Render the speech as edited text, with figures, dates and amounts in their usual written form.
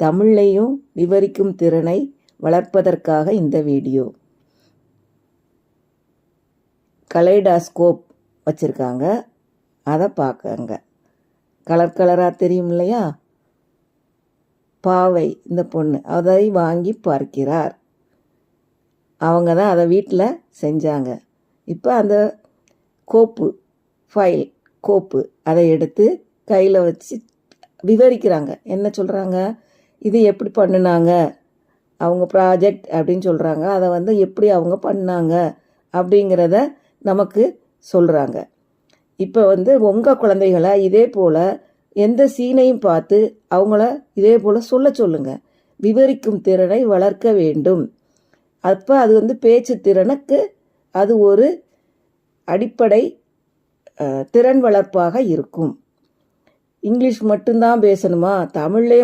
தமிழையும் விவரிக்கும் திறனை வளர்ப்பதற்காக இந்த வீடியோ. கலைடாஸ்கோப் வச்சுருக்காங்க, அதை பார்க்கங்க. கலர் கலராக தெரியும் இல்லையா? பாவை இந்த பொண்ணு அதை வாங்கி பார்க்கிறார். அவங்க தான் அதை வீட்டில் செஞ்சாங்க. இப்போ அந்த கோப்பு அதை எடுத்து கையில் வச்சு விவரிக்கிறாங்க. என்ன சொல்கிறாங்க? இது எப்படி பண்ணினாங்க, அவங்க ப்ராஜெக்ட் அப்படின்னு சொல்கிறாங்க. அதை எப்படி அவங்க பண்ணாங்க அப்படிங்கிறத நமக்கு சொல்கிறாங்க. இப்போ உங்கள் குழந்தைகளை இதே போல் எந்த சீனையும் பார்த்து அவங்கள இதே போல் சொல்லுங்கள். விவரிக்கும் திறனை வளர்க்க வேண்டும். அப்போ அது பேச்சு திறனுக்கு அது ஒரு அடிப்படை திறன் வளர்ப்பாக இருக்கும். இங்கிலீஷ் மட்டும்தான் பேசணுமா? தமிழ்லேயே